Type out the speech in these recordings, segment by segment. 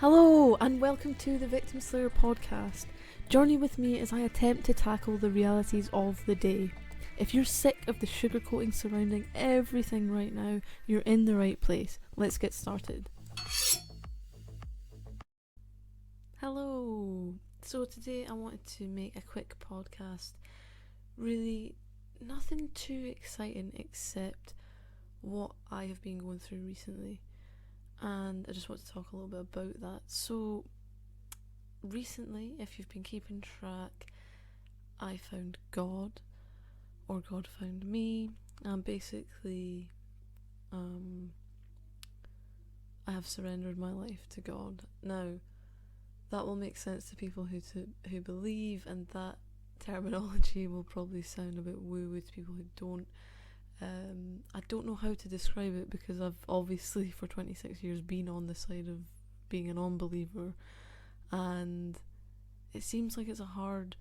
Hello, and welcome to the Victim Slayer podcast. Journey with me as I attempt to tackle the realities of the day. If you're sick of the sugarcoating surrounding everything right now, you're in the right place. Let's get started. Hello. So today I wanted to make a quick podcast. Really, nothing too exciting except what I have been going through recently. And I just want to talk a little bit about that. So, recently, if you've been keeping track, I found God, or God found me, and basically, I have surrendered my life to God. Now, that will make sense to people who believe, and that terminology will probably sound a bit woo-woo to people who don't. I don't know how to describe it because I've obviously for 26 years been on the side of being a non-believer, and it seems like it's a hard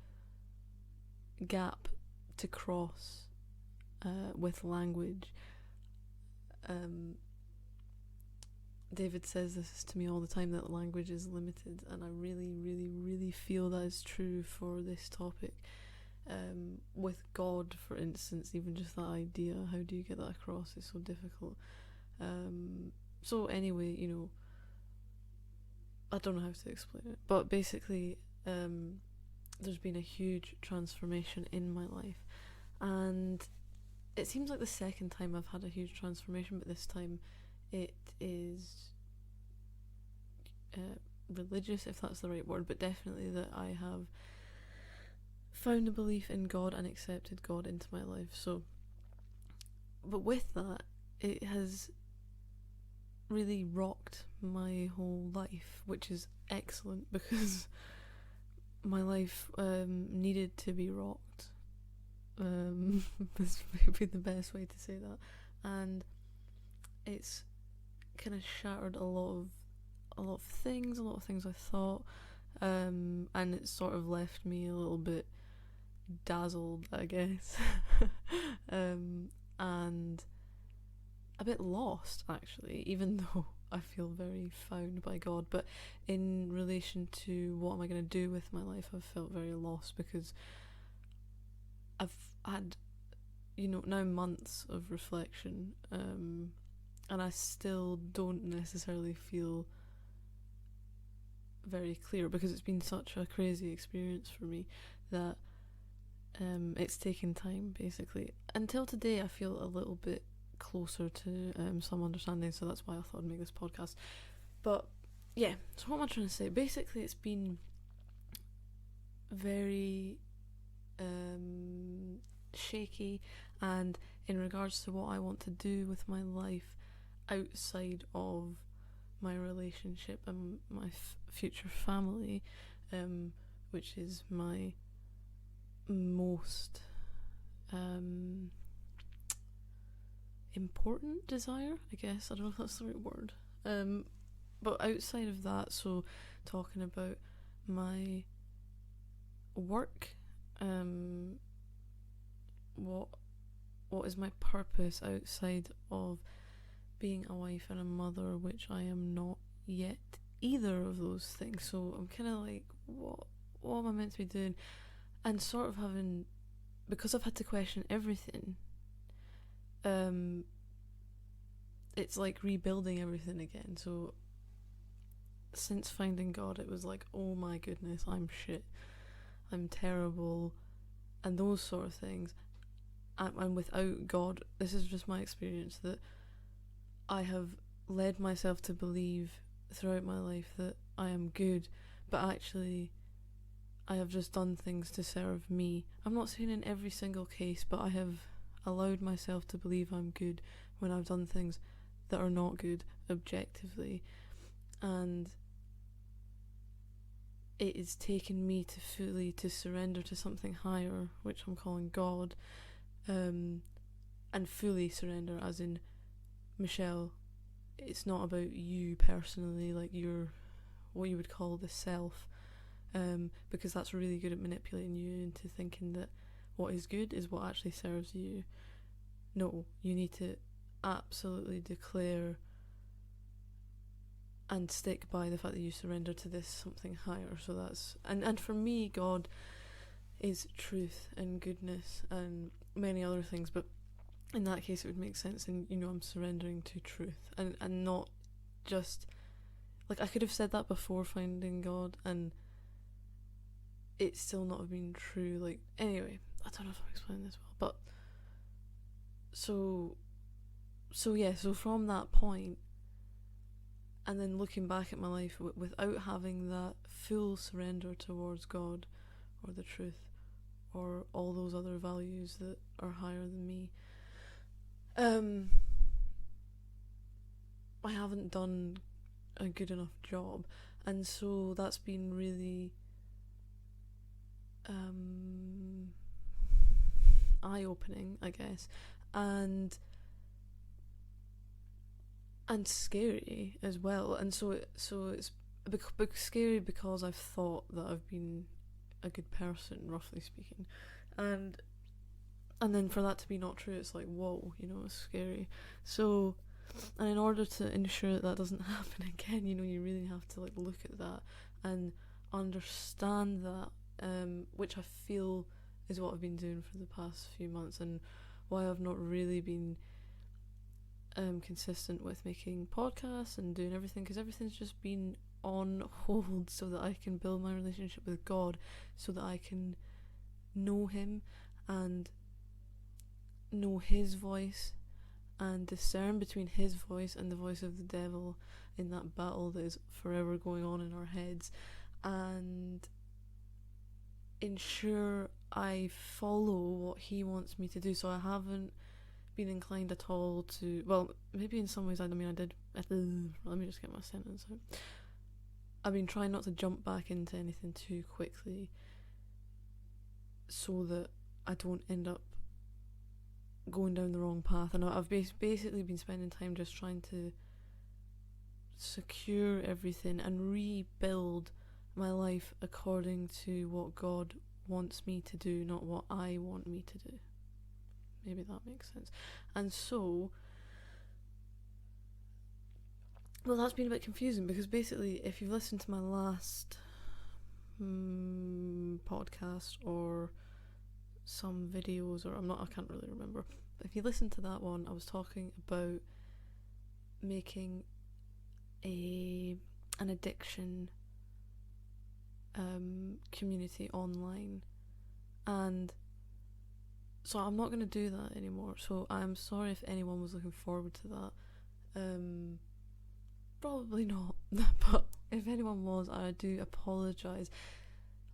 gap to cross with language. David says this to me all the time, that language is limited, and I really feel that is true for this topic. With God, for instance, even just that idea, how do you get that across, is so difficult. So anyway, I don't know how to explain it, but basically, there's been a huge transformation in my life, and it seems like the second time I've had a huge transformation, but this time it is religious, if that's the right word, but definitely that I have found a belief in God and accepted God into my life. So, but with that, it has really rocked my whole life, which is excellent because my life needed to be rocked. This would be the best way to say that, and it's kind of shattered a lot of things I thought, and it sort of left me a little bit dazzled, I guess, and a bit lost, actually, even though I feel very found by God. But in relation to what am I going to do with my life, I've felt very lost because I've had, now months of reflection, and I still don't necessarily feel very clear because it's been such a crazy experience for me that it's taken time, basically. Until today, I feel a little bit closer to some understanding, so that's why I thought I'd make this podcast. But yeah, so what am I trying to say? Basically, it's been very shaky, and in regards to what I want to do with my life outside of my relationship and my future family, which is my most important desire, I guess. I don't know if that's the right word. But outside of that, so talking about my work, what is my purpose outside of being a wife and a mother, which I am not yet either of those things. So I'm kind of like, what am I meant to be doing? And sort of having, because I've had to question everything, it's like rebuilding everything again. So since finding God, it was like, oh my goodness, I'm shit, I'm terrible, and those sort of things. And without God, this is just my experience, that I have led myself to believe throughout my life that I am good, but actually I have just done things to serve me. I'm not saying in every single case, but I have allowed myself to believe I'm good when I've done things that are not good objectively, and it is taken me to surrender to something higher, which I'm calling God, and fully surrender, as in, Michelle, it's not about you personally, like you're what you would call the self, because that's really good at manipulating you into thinking that what is good is what actually serves you. No, you need to absolutely declare and stick by the fact that you surrender to this something higher. So that's and for me, God is truth and goodness and many other things, but in that case it would make sense, and I'm surrendering to truth and not just like, I could have said that before finding God and it's still not have been true. Like, anyway, I don't know if I'm explaining this well, but so from that point, and then looking back at my life without having that full surrender towards God or the truth or all those other values that are higher than me, I haven't done a good enough job. And so that's been really eye-opening, I guess, and scary as well. And so it's scary because I've thought that I've been a good person, roughly speaking, and then for that to be not true, it's like, whoa, it's scary. So, and in order to ensure that doesn't happen again, you really have to like look at that and understand that, which I feel is what I've been doing for the past few months, and why I've not really been consistent with making podcasts and doing everything, because everything's just been on hold so that I can build my relationship with God, so that I can know Him and know His voice and discern between His voice and the voice of the devil in that battle that is forever going on in our heads, and ensure I follow what He wants me to do. So I haven't been inclined at all to, well, maybe in some ways I did, let me just get my sentence out. I've been trying not to jump back into anything too quickly so that I don't end up going down the wrong path. And I've basically been spending time just trying to secure everything and rebuild my life according to what God wants me to do, not what I want me to do. Maybe that makes sense. And so, well, that's been a bit confusing, because basically, if you've listened to my last podcast or some videos, or I can't really remember, but if you listen to that one, I was talking about making an addiction community online, and so I'm not going to do that anymore. So I'm sorry if anyone was looking forward to that. Probably not, but if anyone was, I do apologise.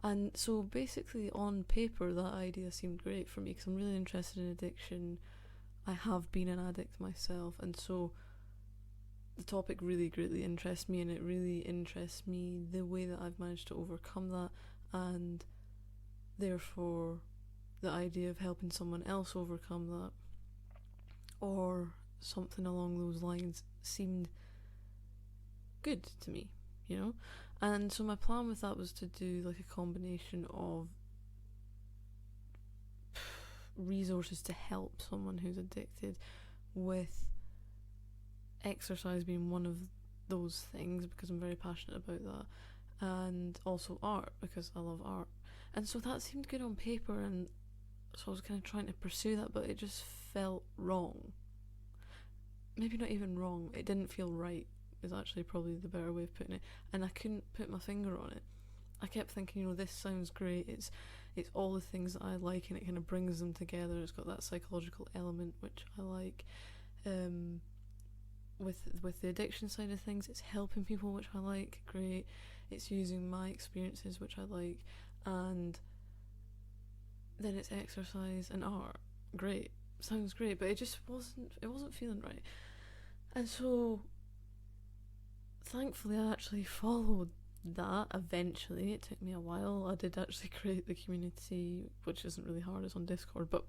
And so basically, on paper, that idea seemed great for me, because I'm really interested in addiction. I have been an addict myself, and so the topic really greatly interests me, and it really interests me the way that I've managed to overcome that, and therefore the idea of helping someone else overcome that, or something along those lines, seemed good to me, And so my plan with that was to do like a combination of resources to help someone who's addicted, with exercise being one of those things, because I'm very passionate about that, and also art, because I love art. And so that seemed good on paper, and so I was kind of trying to pursue that, but it just felt wrong. Maybe not even wrong, it didn't feel right, is actually probably the better way of putting it, and I couldn't put my finger on it. I kept thinking, this sounds great, it's all the things that I like, and it kind of brings them together. It's got that psychological element which I like. With the addiction side of things, it's helping people, which I like, great. It's using my experiences, which I like, and then it's exercise and art, great, sounds great, but it wasn't feeling right. And so thankfully I actually followed that eventually. It took me a while. I did actually create the community, which isn't really hard, it's on Discord, but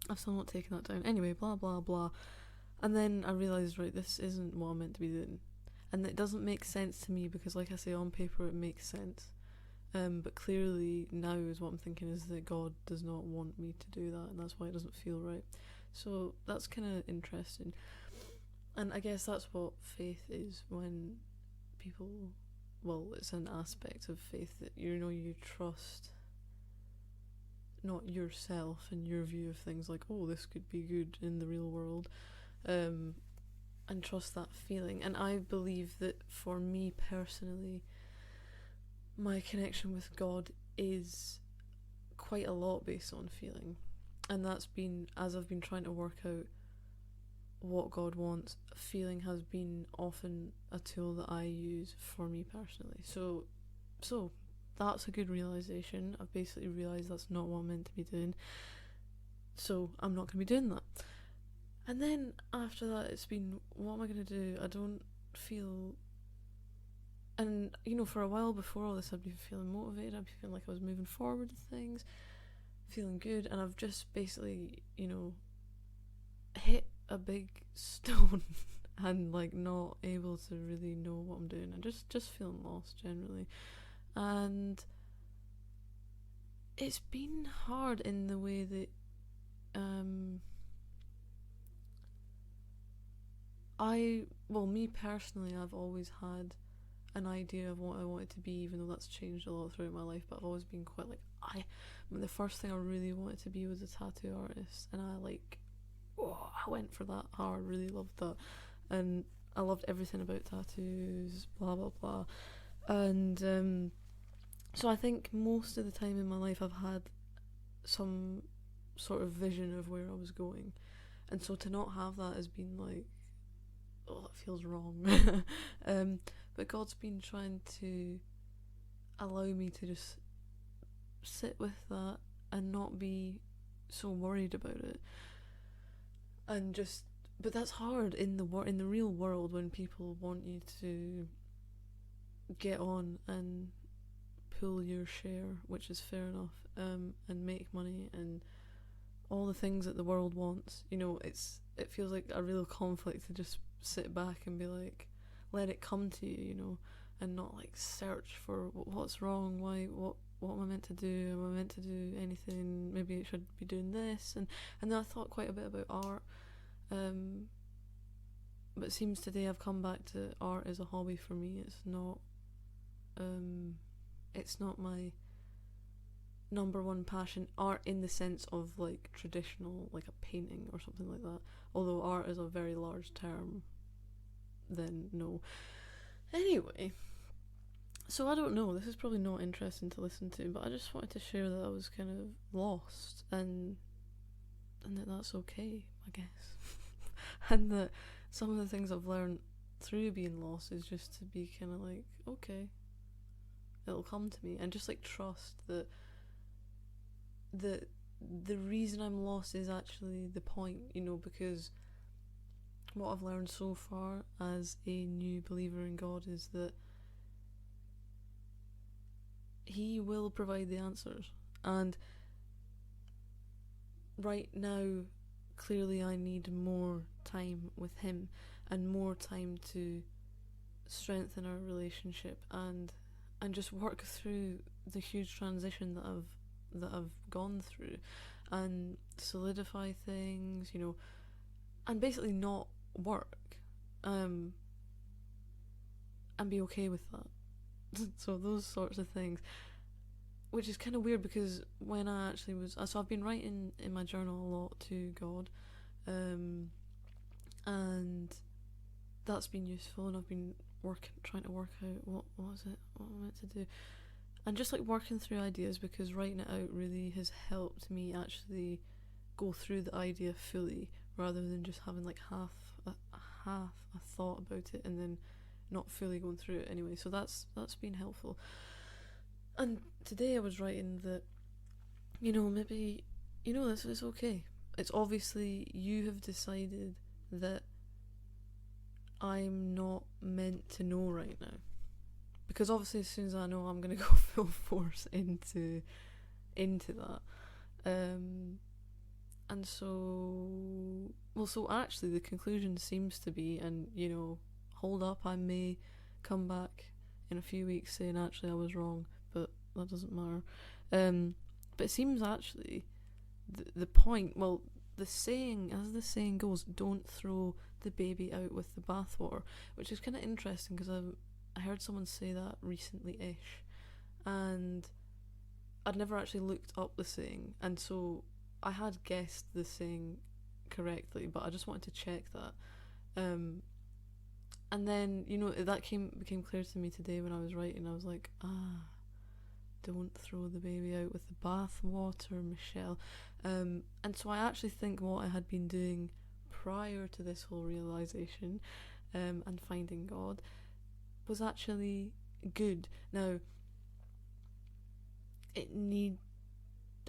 I've still not taken that down. Anyway, blah blah blah. And then I realised, right, this isn't what I'm meant to be doing. And it doesn't make sense to me, because like I say, on paper it makes sense. But clearly now is what I'm thinking is that God does not want me to do that, and that's why it doesn't feel right. So that's kind of interesting. And I guess that's what faith is, when people, well, it's an aspect of faith that, you trust not yourself and your view of things, like, oh, this could be good in the real world, and trust that feeling. And I believe that for me personally, my connection with God is quite a lot based on feeling. And that's been, as I've been trying to work out what God wants, feeling has been often a tool that I use for me personally. So that's a good realisation. I've basically realised that's not what I'm meant to be doing, so I'm not going to be doing that. And then after that, it's been, what am I going to do? I don't feel... And, for a while before all this, I'd been feeling motivated, I'd been feeling like I was moving forward with things, feeling good, and I've just basically, hit a big stone and, like, not able to really know what I'm doing, and just feeling lost generally. And it's been hard in the way that me personally, I've always had an idea of what I wanted to be, even though that's changed a lot throughout my life, but I've always been quite like, the first thing I really wanted to be was a tattoo artist, and I went for that hard, really loved that, and I loved everything about tattoos, blah blah blah. And so I think most of the time in my life I've had some sort of vision of where I was going, and so to not have that has been like, oh, it feels wrong. But God's been trying to allow me to just sit with that and not be so worried about it, and just, but that's hard in the real world, when people want you to get on and pull your share, which is fair enough, and make money and all the things that the world wants. It feels like a real conflict to just sit back and be like, let it come to you, and not like search for what's wrong, why, what am I meant to do, am I meant to do anything, maybe I should be doing this, and then I thought quite a bit about art, but it seems today I've come back to art as a hobby for me. It's not my number one passion, art in the sense of like traditional, like a painting or something like that, although art is a very large term, then no. Anyway, so I don't know, this is probably not interesting to listen to, but I just wanted to share that I was kind of lost, and that's okay, I guess. And that some of the things I've learned through being lost is just to be kind of like, okay, it'll come to me, and just like trust that the reason I'm lost is actually the point, because what I've learned so far as a new believer in God is that He will provide the answers, and right now clearly I need more time with Him and more time to strengthen our relationship and just work through the huge transition that I've gone through, and solidify things, and basically not work, and be okay with that. So those sorts of things, which is kind of weird, because when I actually was, so I've been writing in my journal a lot to God, and that's been useful, and I've been trying to work out what was it, what I meant to do, and just like working through ideas, because writing it out really has helped me actually go through the idea fully, rather than just having like half a thought about it and then not fully going through it anyway. So that's been helpful. And today I was writing that, maybe, this is okay. It's obviously you have decided that I'm not meant to know right now, because obviously as soon as I know, I'm going to go full force into that, and so actually the conclusion seems to be, and hold up, I may come back in a few weeks saying actually I was wrong, but that doesn't matter, but it seems actually the point, well, the saying goes, don't throw the baby out with the bathwater, which is kind of interesting, because I heard someone say that recently-ish, and I'd never actually looked up the saying, and so I had guessed the saying correctly, but I just wanted to check that. And then, that became clear to me today when I was writing. I was like, don't throw the baby out with the bathwater, Michelle. And so I actually think what I had been doing prior to this whole realisation and finding God was actually good. Now,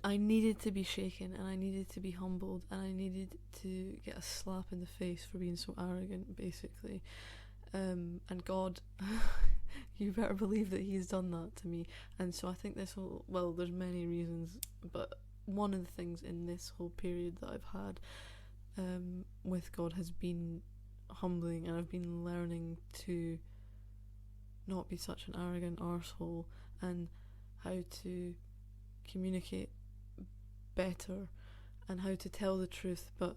I needed to be shaken, and I needed to be humbled, and I needed to get a slap in the face for being so arrogant, basically. And God, you better believe that He's done that to me. And so I think there's many reasons, but one of the things in this whole period that I've had with God has been humbling, and I've been learning to not be such an arrogant arsehole, and how to communicate better, and how to tell the truth, but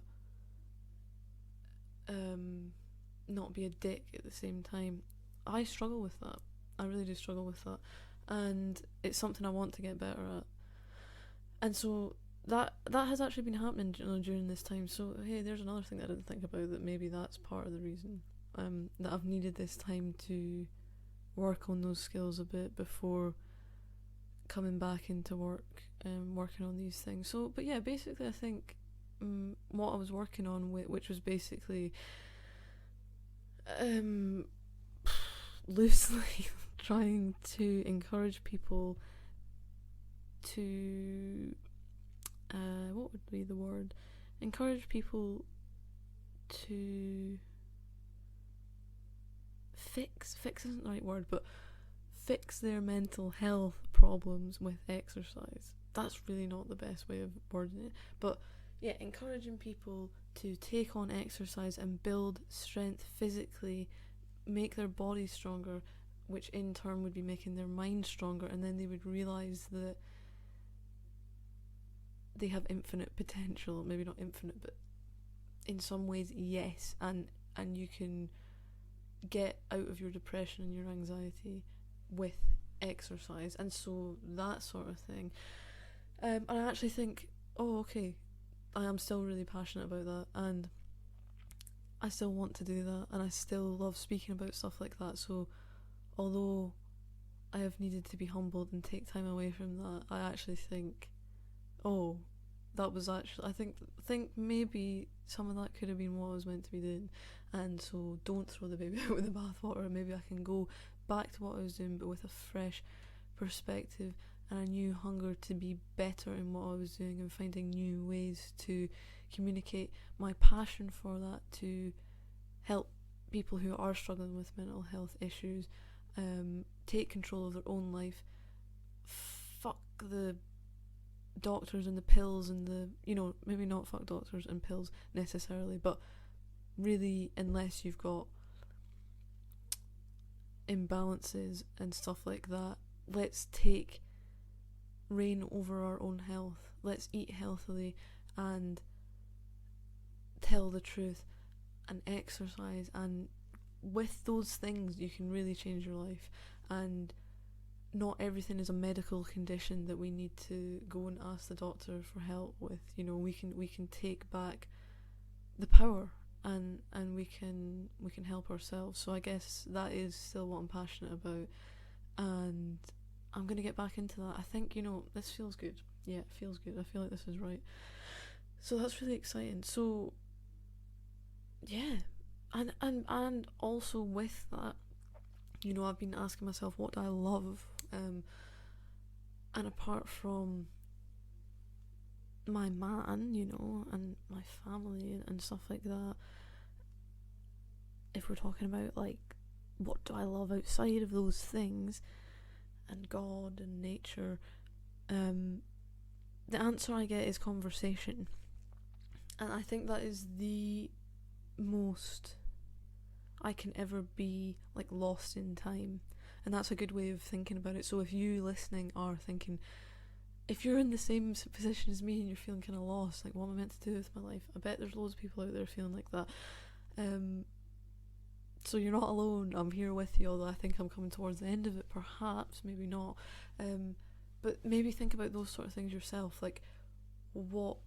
not be a dick at the same time. I struggle with that. I really do struggle with that, and it's something I want to get better at. And so that has actually been happening, during this time. So hey, there's another thing that I didn't think about, that maybe that's part of the reason that I've needed this time to work on those skills a bit before coming back into work and working on these things. So, but yeah, basically I think what I was working on, which was basically loosely trying to encourage people to what would be the word? Encourage people to fix isn't the right word, but fix their mental health problems with exercise. That's really not the best way of wording it, but yeah, encouraging people to take on exercise and build strength physically, make their body stronger, which in turn would be making their mind stronger, and then they would realise that they have infinite potential. Maybe not infinite, but in some ways yes, and you can get out of your depression and your anxiety with exercise. And so that sort of thing, and I actually think, okay, I am still really passionate about that, and I still want to do that, and I still love speaking about stuff like that. So although I have needed to be humbled and take time away from that, I actually think, that was actually, I think maybe some of that could have been what I was meant to be doing. And so don't throw the baby out with the bathwater. Maybe I can go back to what I was doing, but with a fresh perspective and a new hunger to be better in what I was doing, and finding new ways to communicate my passion for that, to help people who are struggling with mental health issues take control of their own life. Fuck the doctors and the pills and the, maybe not fuck doctors and pills necessarily, but really, unless you've got imbalances and stuff like that, let's take reign over our own health. Let's eat healthily and tell the truth and exercise, and with those things you can really change your life. And not everything is a medical condition that we need to go and ask the doctor for help with. We can take back the power, and we can help ourselves. So I guess that is still what I'm passionate about, and I'm going to get back into that. I think, this feels good. Yeah, it feels good. I feel like this is right. So that's really exciting. So yeah, and also with that, I've been asking myself, what do I love? And apart from my man, and my family and stuff like that, if we're talking about like, what do I love outside of those things, and God and nature, the answer I get is conversation. And I think that is the most I can ever be like lost in time, and that's a good way of thinking about it. So if you listening are thinking, if you're in the same position as me and you're feeling kind of lost, like, what am I meant to do with my life? I bet there's loads of people out there feeling like that. So you're not alone. I'm here with you, although I think I'm coming towards the end of it, perhaps, maybe not. But maybe think about those sort of things yourself. Like, what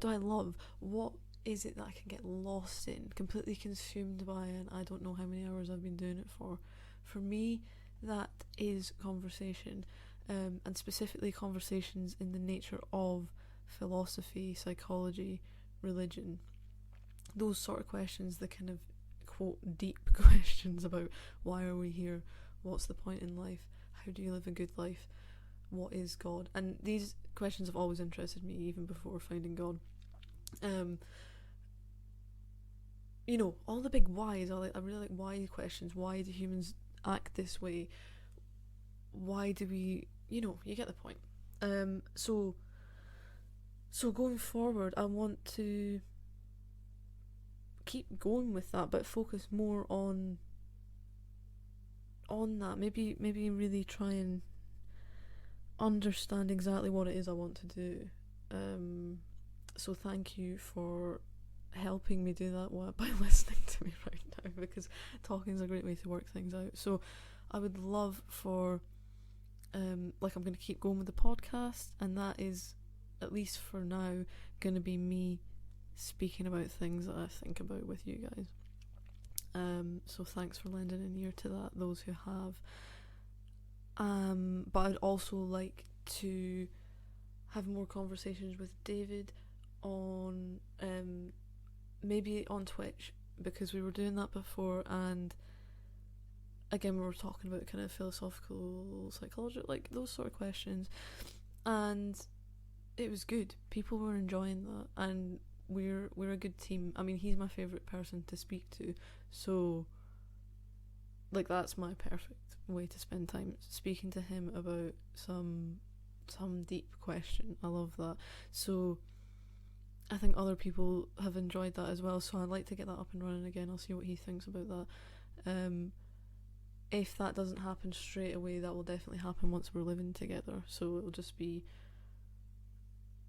do I love? What is it that I can get lost in, completely consumed by, and I don't know how many hours I've been doing it for. For me, that is conversation, and specifically conversations in the nature of philosophy, psychology, religion. Those sort of questions, the kind of quote deep questions about why are we here, what's the point in life, how do you live a good life, what is God? And these questions have always interested me, even before finding God. You know, all the big whys. I really like why questions. Why do humans act this way? Why do we? You know, you get the point. So going forward, I want to keep going with that, but focus more on that. Maybe really try and understand exactly what it is I want to do. So thank you for helping me do that by listening to me right now, because talking is a great way to work things out. So I would love for like, I'm going to keep going with the podcast, and that is, at least for now, going to be me speaking about things that I think about with you guys. So thanks for lending an ear to that, those who have. But I'd also like to have more conversations with David on maybe on Twitch, because we were doing that before, and again we were talking about kind of philosophical, psychology, like those sort of questions, and it was good. People were enjoying that, and we're a good team. I mean, he's my favourite person to speak to, so like that's my perfect way to spend time, speaking to him about some deep question. I love that. So I think other people have enjoyed that as well, so I'd like to get that up and running again. I'll see what he thinks about that. If that doesn't happen straight away, that will definitely happen once we're living together, so it'll just be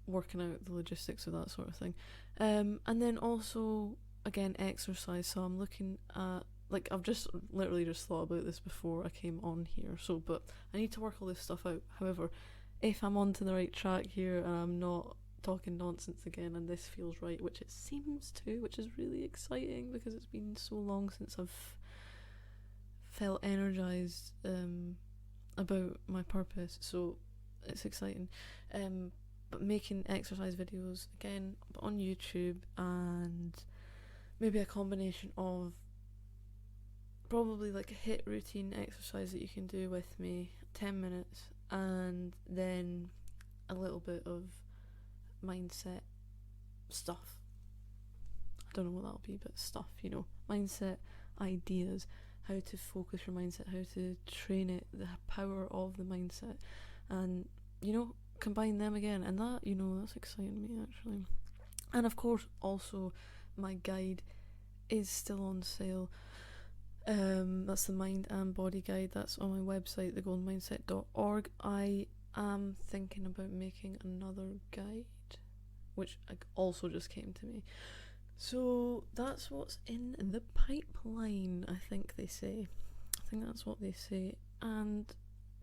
working out the logistics of that sort of thing. And then also, again, exercise. So I'm looking at, like, I've just literally just thought about this before I came on here, so, but I need to work all this stuff out. However, if I'm onto the right track here and I'm not talking nonsense again and this feels right, which it seems to, which is really exciting because it's been so long since I've felt energized about my purpose, so it's exciting. But making exercise videos again on YouTube, and maybe a combination of probably like a HIIT routine exercise that you can do with me, 10 minutes, and then a little bit of mindset stuff. I don't know what that'll be, but stuff, you know, mindset ideas, how to focus your mindset, how to train it, the power of the mindset, and, you know, combine them again. And that, you know, that's exciting me actually. And of course, also my guide is still on sale. That's the Mind and Body Guide. That's on my website, thegoldenmindset.org. I am thinking about making another guide, which also just came to me. So that's what's in the pipeline, I think they say. I think that's what they say. And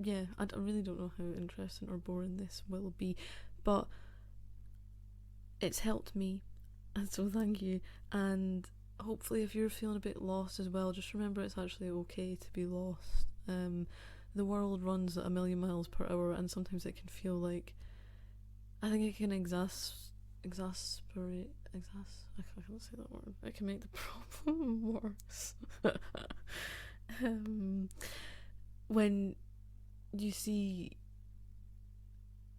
yeah, I really don't know how interesting or boring this will be, but it's helped me, and so thank you. And hopefully if you're feeling a bit lost as well, just remember it's actually okay to be lost. The world runs at 1,000,000 miles per hour, and sometimes it can feel like, I think it can exasperate. I can't say that word. It can make the problem worse. When you see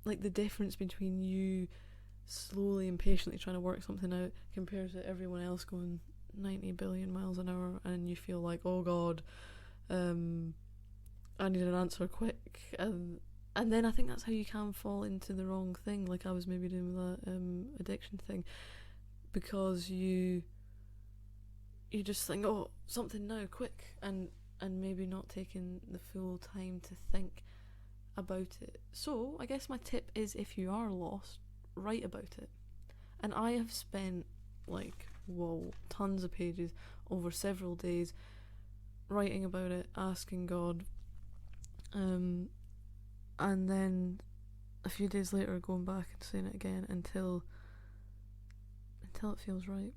like the difference between you slowly and patiently trying to work something out compared to everyone else going 90 billion miles an hour, and you feel like, oh god, I need an answer quick, and then I think that's how you can fall into the wrong thing, like I was maybe doing with that addiction thing, because you just think, oh, something now, quick, and maybe not taking the full time to think about it. So I guess my tip is, if you are lost, write about it. And I have spent tons of pages over several days writing about it, asking God, and then a few days later going back and saying it again until it feels right.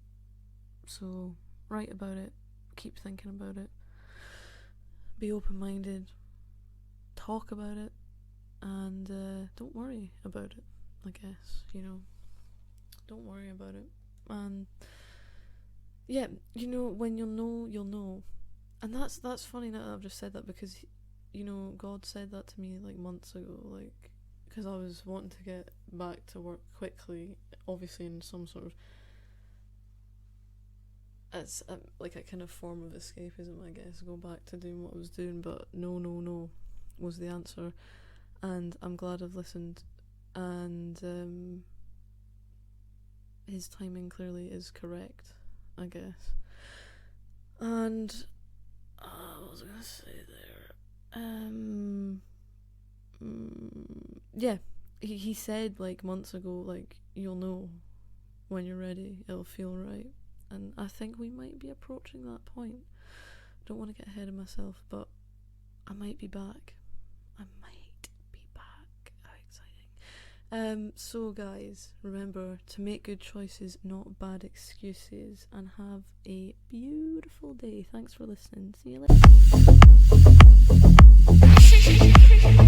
So write about it, keep thinking about it, be open-minded, talk about it, and don't worry about it, I guess, don't worry about it. And yeah, when you'll know. And that's funny that I've just said that, because God said that to me like months ago, like, because I was wanting to get back to work quickly, obviously in some sort of, it's like a kind of form of escapism, I guess, go back to doing what I was doing, but no was the answer. And I'm glad I've listened, and his timing clearly is correct, I guess. And what was I gonna say there? Yeah, he said like months ago, like, you'll know when you're ready, it'll feel right. And I think we might be approaching that point. Don't want to get ahead of myself, but I might be back. How exciting. So guys, remember to make good choices, not bad excuses, and have a beautiful day. Thanks for listening. See you later.